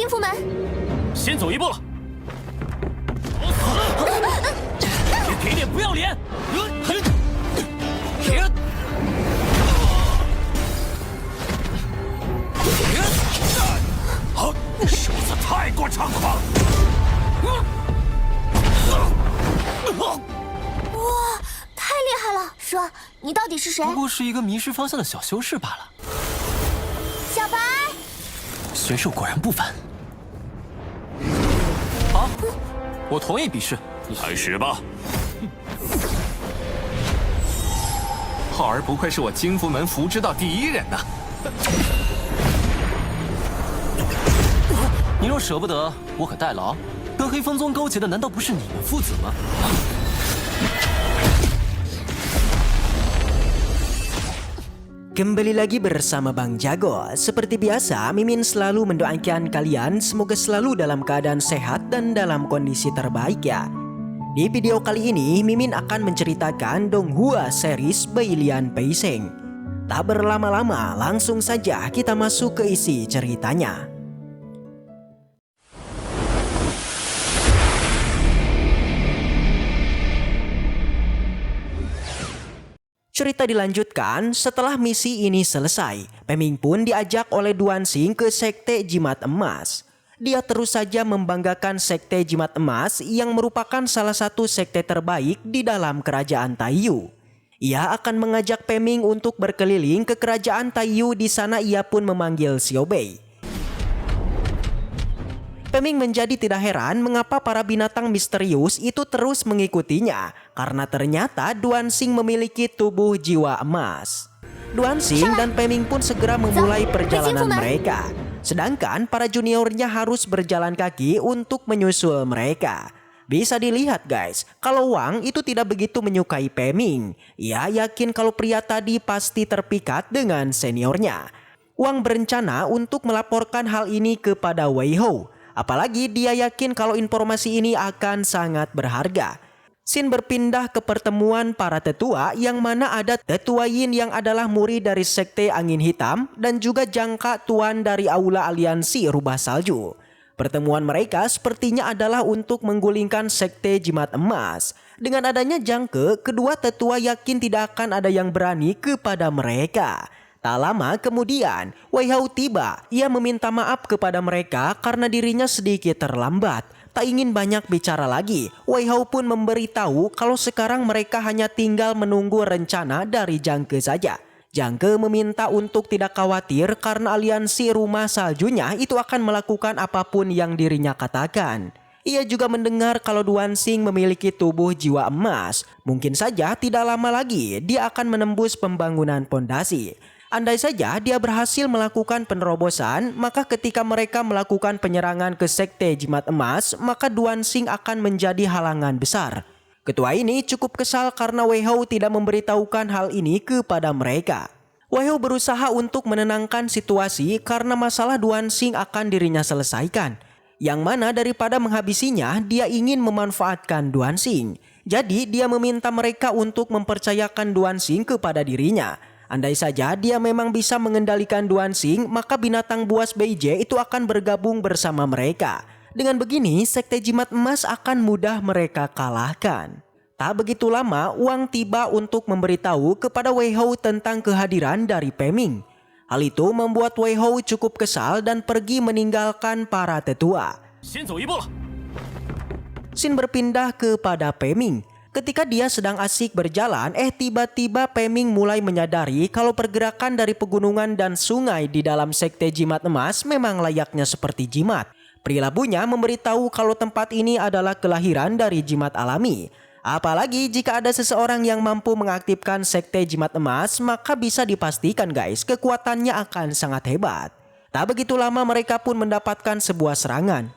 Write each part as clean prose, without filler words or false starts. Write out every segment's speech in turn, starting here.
心腹们，先走一步了。找死了！别给脸不要脸！手子太过猖狂！哇，太厉害了！说，你到底是谁？不过是一个迷失方向的小修士罢了。小白，选手果然不凡。好，我同意比试。开始吧。浩儿不愧是我金福门福之道第一人呐！你若舍不得，我可代劳。跟黑风宗勾结的难道不是你们父子吗？Kembali lagi bersama Bang Jago. Seperti biasa, Mimin selalu mendoakan kalian semoga selalu dalam keadaan sehat dan dalam kondisi terbaik ya. Di video kali ini, Mimin akan menceritakan Donghua series by Lian Peiseng. Tak berlama-lama, langsung saja kita masuk ke isi ceritanya. Cerita dilanjutkan setelah misi ini selesai. Peming pun diajak oleh Duan Xing ke Sekte Jimat Emas. Dia terus saja membanggakan Sekte Jimat Emas yang merupakan salah satu sekte terbaik di dalam kerajaan Taiyu. Ia akan mengajak Peming untuk berkeliling ke kerajaan Taiyu. Di sana ia pun memanggil Xiao Bei. Peming menjadi tidak heran mengapa para binatang misterius itu terus mengikutinya, karena ternyata Duan Xing memiliki tubuh jiwa emas. Duan Xing dan Peming pun segera memulai perjalanan mereka, sedangkan para juniornya harus berjalan kaki untuk menyusul mereka. Bisa dilihat guys, kalau Wang itu tidak begitu menyukai Peming. Ia yakin kalau pria tadi pasti terpikat dengan seniornya. Wang berencana untuk melaporkan hal ini kepada Wei Hou. Apalagi dia yakin kalau informasi ini akan sangat berharga. Xin berpindah ke pertemuan para tetua yang mana ada tetua Yin yang adalah murid dari Sekte Angin Hitam dan juga Jangka Tuan dari Aula Aliansi Rubah Salju. Pertemuan mereka sepertinya adalah untuk menggulingkan Sekte Jimat Emas. Dengan adanya Jangke, kedua tetua yakin tidak akan ada yang berani kepada mereka. Tak lama kemudian, Wei Hou tiba. Ia meminta maaf kepada mereka karena dirinya sedikit terlambat. Tak ingin banyak bicara lagi, Wei Hou pun memberitahu kalau sekarang mereka hanya tinggal menunggu rencana dari Jangke saja. Jangke meminta untuk tidak khawatir karena aliansi rumah saljunya itu akan melakukan apapun yang dirinya katakan. Ia juga mendengar kalau Duan Xing memiliki tubuh jiwa emas. Mungkin saja tidak lama lagi dia akan menembus pembangunan pondasi. Andai saja dia berhasil melakukan penerobosan, maka ketika mereka melakukan penyerangan ke Sekte Jimat Emas, maka Duan Xing akan menjadi halangan besar. Ketua ini cukup kesal karena Wei Hou tidak memberitahukan hal ini kepada mereka. Wei Hou berusaha untuk menenangkan situasi karena masalah Duan Xing akan dirinya selesaikan. Yang mana daripada menghabisinya, dia ingin memanfaatkan Duan Xing. Jadi dia meminta mereka untuk mempercayakan Duan Xing kepada dirinya. Andai saja dia memang bisa mengendalikan Duan Xing, maka binatang buas Beije itu akan bergabung bersama mereka. Dengan begini, Sekte Jimat Emas akan mudah mereka kalahkan. Tak begitu lama, Wang tiba untuk memberitahu kepada Wei Hou tentang kehadiran dari Peming. Hal itu membuat Wei Hou cukup kesal dan pergi meninggalkan para tetua. Xin berpindah kepada Peming. Ketika dia sedang asik berjalan, tiba-tiba Peming mulai menyadari kalau pergerakan dari pegunungan dan sungai di dalam Sekte Jimat Emas memang layaknya seperti jimat. Perilakunya memberitahu kalau tempat ini adalah kelahiran dari jimat alami. Apalagi jika ada seseorang yang mampu mengaktifkan Sekte Jimat Emas, maka bisa dipastikan guys, kekuatannya akan sangat hebat. Tak begitu lama mereka pun mendapatkan sebuah serangan.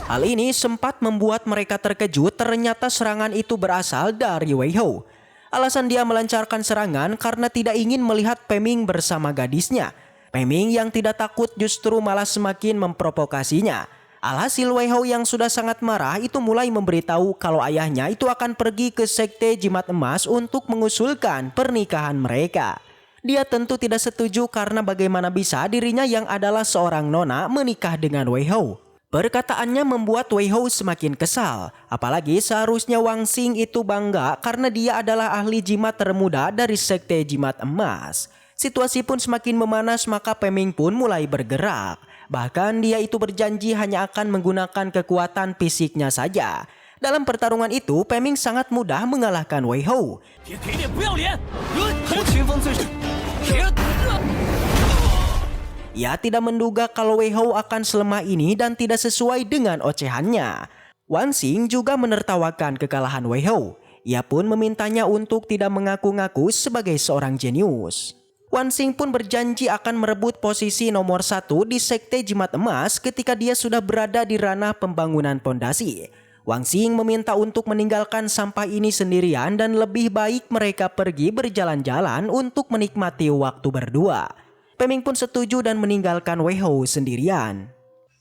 Hal ini sempat membuat mereka terkejut, ternyata serangan itu berasal dari Wei Hou. Alasan dia melancarkan serangan karena tidak ingin melihat Peming bersama gadisnya. Peming yang tidak takut justru malah semakin memprovokasinya. Alhasil Wei Hou yang sudah sangat marah itu mulai memberitahu kalau ayahnya itu akan pergi ke Sekte Jimat Emas untuk mengusulkan pernikahan mereka. Dia tentu tidak setuju karena bagaimana bisa dirinya yang adalah seorang nona menikah dengan Wei Hou. Perkataannya membuat Wei Hou semakin kesal. Apalagi seharusnya Wang Xing itu bangga karena dia adalah ahli jimat termuda dari Sekte Jimat Emas. Situasi pun semakin memanas, maka Peming pun mulai bergerak. Bahkan dia itu berjanji hanya akan menggunakan kekuatan fisiknya saja. Dalam pertarungan itu, Peming sangat mudah mengalahkan Wei Hou. 别给脸不要脸！ 我群风最 Ia tidak menduga kalau Wei Hou akan selemah ini dan tidak sesuai dengan ocehannya. Wan Xing juga menertawakan kekalahan Wei Hou. Ia pun memintanya untuk tidak mengaku-ngaku sebagai seorang jenius. Wan Xing pun berjanji akan merebut posisi nomor 1 di Sekte Jimat Emas ketika dia sudah berada di ranah pembangunan pondasi. Wang Xing meminta untuk meninggalkan sampah ini sendirian dan lebih baik mereka pergi berjalan-jalan untuk menikmati waktu berdua. Peming pun setuju dan meninggalkan Wei Hou sendirian.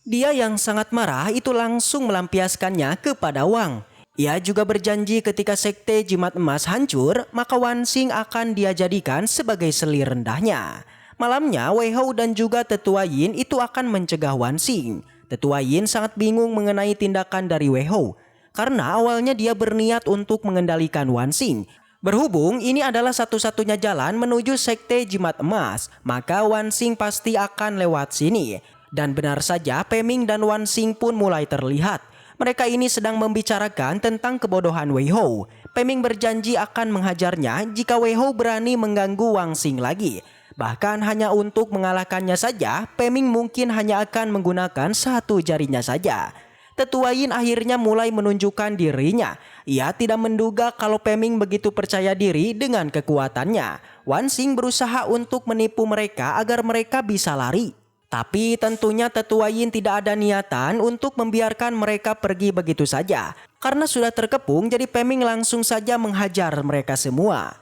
Dia yang sangat marah itu langsung melampiaskannya kepada Wang. Ia juga berjanji ketika Sekte Jimat Emas hancur, maka Wan Xing akan dia jadikan sebagai seli rendahnya. Malamnya Wei Hou dan juga Tetua Yin itu akan mencegah Wan Xing. Tetua Yin sangat bingung mengenai tindakan dari Wei Hou karena awalnya dia berniat untuk mengendalikan Wan Xing. Berhubung ini adalah satu-satunya jalan menuju Sekte Jimat Emas, maka Wan Xing pasti akan lewat sini. Dan benar saja, Peming dan Wan Xing pun mulai terlihat. Mereka ini sedang membicarakan tentang kebodohan Wei Hou. Peming berjanji akan menghajarnya jika Wei Hou berani mengganggu Wang Xing lagi. Bahkan hanya untuk mengalahkannya saja, Peming mungkin hanya akan menggunakan satu jarinya saja. Tetua Yin akhirnya mulai menunjukkan dirinya. Ia tidak menduga kalau Peming begitu percaya diri dengan kekuatannya. Wan Xing berusaha untuk menipu mereka agar mereka bisa lari. Tapi tentunya Tetua Yin tidak ada niatan untuk membiarkan mereka pergi begitu saja. Karena sudah terkepung, jadi Peming langsung saja menghajar mereka semua.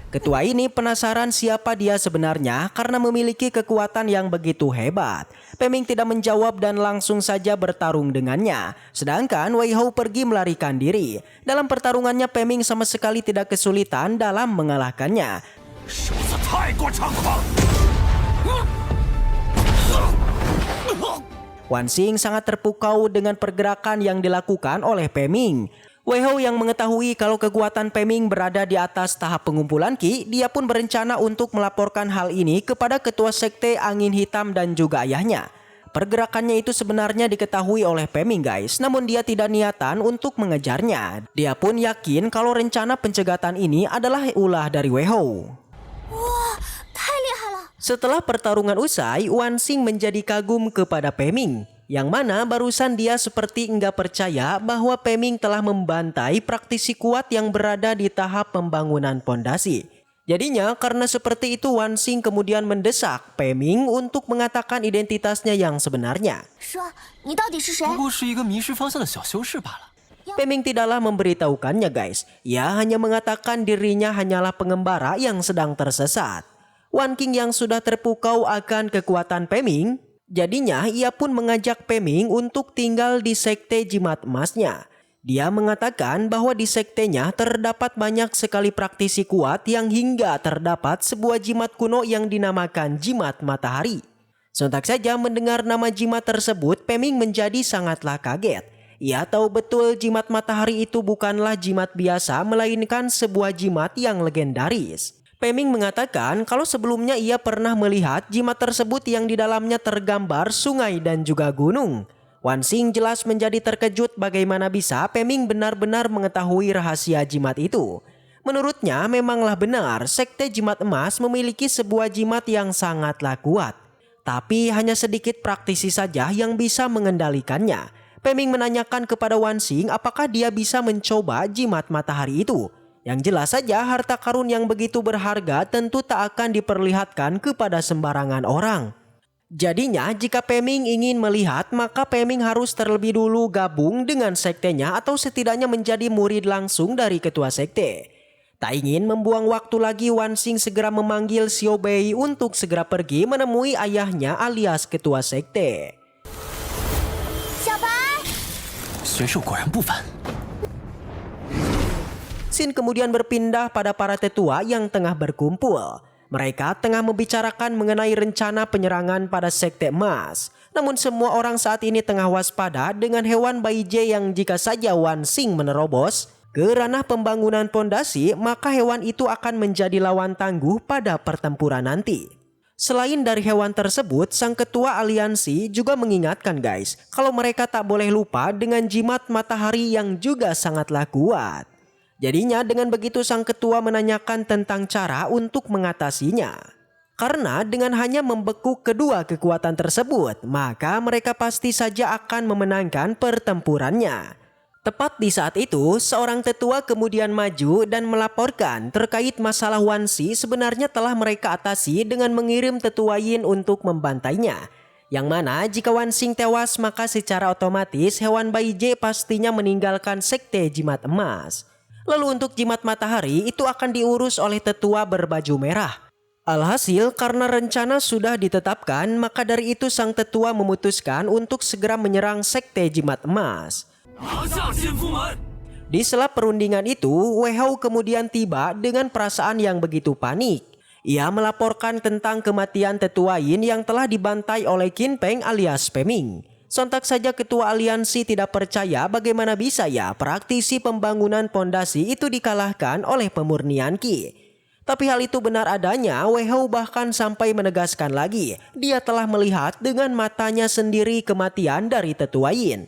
Ketua ini penasaran siapa dia sebenarnya karena memiliki kekuatan yang begitu hebat. Peming tidak menjawab dan langsung saja bertarung dengannya. Sedangkan Wei Hou pergi melarikan diri. Dalam pertarungannya Peming sama sekali tidak kesulitan dalam mengalahkannya. Wan Xing sangat terpukau dengan pergerakan yang dilakukan oleh Peming. Wei Hou yang mengetahui kalau kekuatan Peming berada di atas tahap pengumpulan Qi, dia pun berencana untuk melaporkan hal ini kepada ketua sekte Angin Hitam dan juga ayahnya. Pergerakannya itu sebenarnya diketahui oleh Peming guys, namun dia tidak niatan untuk mengejarnya. Dia pun yakin kalau rencana pencegatan ini adalah ulah dari Wei Hou. Setelah pertarungan usai, Wan Xing menjadi kagum kepada Peming. Yang mana barusan dia seperti enggak percaya bahwa Peming telah membantai praktisi kuat yang berada di tahap pembangunan pondasi. Jadinya karena seperti itu Wan Xing kemudian mendesak Peming untuk mengatakan identitasnya yang sebenarnya. Peming tidaklah memberitahukannya guys. Ia hanya mengatakan dirinya hanyalah pengembara yang sedang tersesat. Wan King yang sudah terpukau akan kekuatan Peming, jadinya ia pun mengajak Peming untuk tinggal di sekte jimat emasnya. Dia mengatakan bahwa di sektenya terdapat banyak sekali praktisi kuat yang hingga terdapat sebuah jimat kuno yang dinamakan jimat matahari. Sontak saja mendengar nama jimat tersebut, Peming menjadi sangatlah kaget. Ia tahu betul jimat matahari itu bukanlah jimat biasa melainkan sebuah jimat yang legendaris. Peming mengatakan kalau sebelumnya ia pernah melihat jimat tersebut yang di dalamnya tergambar sungai dan juga gunung. Wan Xing jelas menjadi terkejut bagaimana bisa Peming benar-benar mengetahui rahasia jimat itu. Menurutnya memanglah benar sekte jimat emas memiliki sebuah jimat yang sangatlah kuat. Tapi hanya sedikit praktisi saja yang bisa mengendalikannya. Peming menanyakan kepada Wan Xing apakah dia bisa mencoba jimat matahari itu. Yang jelas saja harta karun yang begitu berharga tentu tak akan diperlihatkan kepada sembarangan orang. Jadinya jika Peming ingin melihat maka Peming harus terlebih dulu gabung dengan sektenya atau setidaknya menjadi murid langsung dari ketua sekte. Tak ingin membuang waktu lagi, Wan Xing segera memanggil Xiao Bei untuk segera pergi menemui ayahnya alias ketua sekte. Scene kemudian berpindah pada para tetua yang tengah berkumpul. Mereka tengah membicarakan mengenai rencana penyerangan pada Sekte Emas. Namun semua orang saat ini tengah waspada dengan hewan Baije yang jika saja Wan Xing menerobos ke ranah pembangunan pondasi, maka hewan itu akan menjadi lawan tangguh pada pertempuran nanti. Selain dari hewan tersebut, sang ketua aliansi juga mengingatkan guys, kalau mereka tak boleh lupa dengan jimat matahari yang juga sangatlah kuat. Jadinya dengan begitu sang ketua menanyakan tentang cara untuk mengatasinya. Karena dengan hanya membekuk kedua kekuatan tersebut, maka mereka pasti saja akan memenangkan pertempurannya. Tepat di saat itu, seorang tetua kemudian maju dan melaporkan terkait masalah Wan Xi sebenarnya telah mereka atasi dengan mengirim tetua Yin untuk membantainya. Yang mana jika Wan Xing tewas maka secara otomatis hewan Baije pastinya meninggalkan Sekte Jimat Emas. Lalu untuk jimat matahari itu akan diurus oleh tetua berbaju merah. Alhasil karena rencana sudah ditetapkan, maka dari itu sang tetua memutuskan untuk segera menyerang Sekte Jimat Emas. Di sela perundingan itu, Wei Hao kemudian tiba dengan perasaan yang begitu panik. Ia melaporkan tentang kematian tetua Yin yang telah dibantai oleh Qin Peng alias Peming. Sontak saja ketua aliansi tidak percaya bagaimana bisa ya praktisi pembangunan pondasi itu dikalahkan oleh pemurnian Qi. Tapi hal itu benar adanya. Wei Hao bahkan sampai menegaskan lagi, dia telah melihat dengan matanya sendiri kematian dari tetua Yin.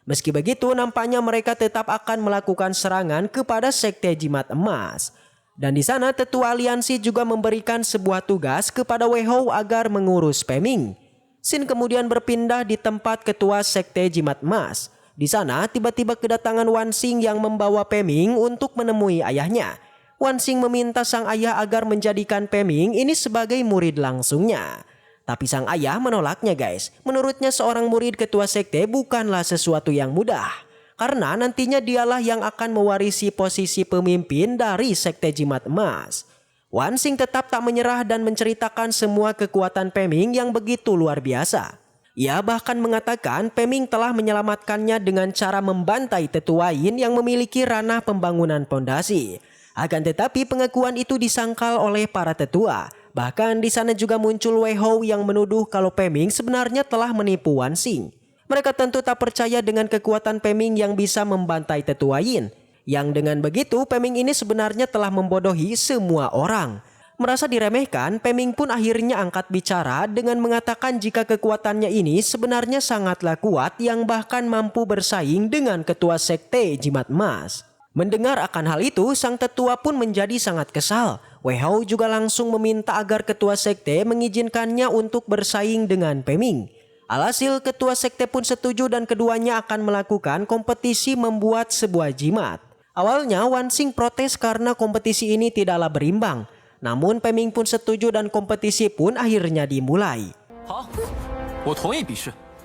Meski begitu nampaknya mereka tetap akan melakukan serangan kepada Sekte Jimat Emas. Dan di sana tetua aliansi juga memberikan sebuah tugas kepada Wei Hao agar mengurus Peming. Scene kemudian berpindah di tempat ketua Sekte Jimat Emas. Di sana tiba-tiba kedatangan Wan Xing yang membawa Peming untuk menemui ayahnya. Wan Xing meminta sang ayah agar menjadikan Peming ini sebagai murid langsungnya. Tapi sang ayah menolaknya guys. Menurutnya seorang murid ketua sekte bukanlah sesuatu yang mudah. Karena nantinya dialah yang akan mewarisi posisi pemimpin dari Sekte Jimat Emas. Wan Xing tetap tak menyerah dan menceritakan semua kekuatan Peming yang begitu luar biasa. Ia bahkan mengatakan Peming telah menyelamatkannya dengan cara membantai tetua Yin yang memiliki ranah pembangunan pondasi. Akan tetapi pengakuan itu disangkal oleh para tetua. Bahkan di sana juga muncul Wei Hao yang menuduh kalau Peming sebenarnya telah menipu Wan Xing. Mereka tentu tak percaya dengan kekuatan Peming yang bisa membantai tetua Yin. Yang dengan begitu Peming ini sebenarnya telah membodohi semua orang. Merasa diremehkan, Peming pun akhirnya angkat bicara dengan mengatakan jika kekuatannya ini sebenarnya sangatlah kuat yang bahkan mampu bersaing dengan ketua Sekte Jimat Emas. Mendengar akan hal itu, sang tetua pun menjadi sangat kesal. Wei Hao juga langsung meminta agar ketua sekte mengizinkannya untuk bersaing dengan Peming. Alhasil ketua sekte pun setuju dan keduanya akan melakukan kompetisi membuat sebuah jimat. Awalnya Wan Xing protes karena kompetisi ini tidaklah berimbang. Namun Peming pun setuju dan kompetisi pun akhirnya dimulai.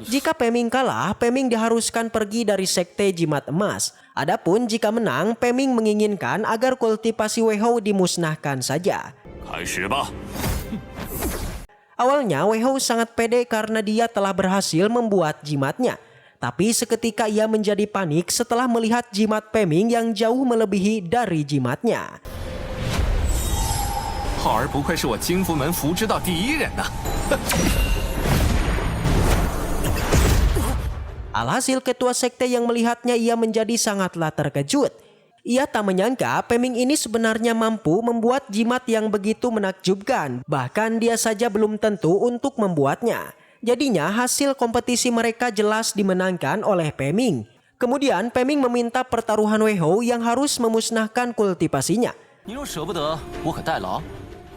Jika Peming kalah, Peming diharuskan pergi dari Sekte Jimat Emas. Adapun jika menang, Peming menginginkan agar kultivasi Wei Hao dimusnahkan saja. Awalnya Wei Hao sangat pede karena dia telah berhasil membuat jimatnya. Tapi seketika ia menjadi panik setelah melihat jimat Peming yang jauh melebihi dari jimatnya. Alhasil ketua sekte yang melihatnya ia menjadi sangatlah terkejut. Ia tak menyangka Peming ini sebenarnya mampu membuat jimat yang begitu menakjubkan. Bahkan dia saja belum tentu untuk membuatnya. Jadinya hasil kompetisi mereka jelas dimenangkan oleh Peming. Kemudian Peming meminta pertaruhan Wei Hao yang harus memusnahkan kultivasinya.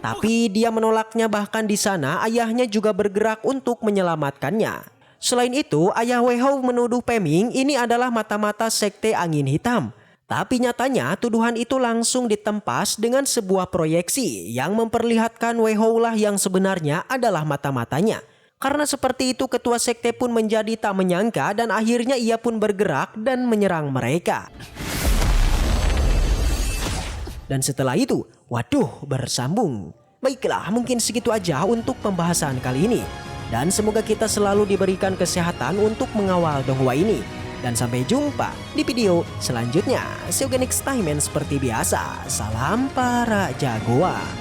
Tapi dia menolaknya, bahkan di sana ayahnya juga bergerak untuk menyelamatkannya. Selain itu, ayah Wei Hao menuduh Peming ini adalah mata-mata sekte angin hitam. Tapi nyatanya tuduhan itu langsung ditempas dengan sebuah proyeksi yang memperlihatkan Wei Hao lah yang sebenarnya adalah mata-matanya. Karena seperti itu ketua sekte pun menjadi tak menyangka dan akhirnya ia pun bergerak dan menyerang mereka. Dan setelah itu, waduh, bersambung. Baiklah, mungkin segitu aja untuk pembahasan kali ini. Dan semoga kita selalu diberikan kesehatan untuk mengawal Donghua ini. Dan sampai jumpa di video selanjutnya. See you again next time, and seperti biasa, salam para jagoan.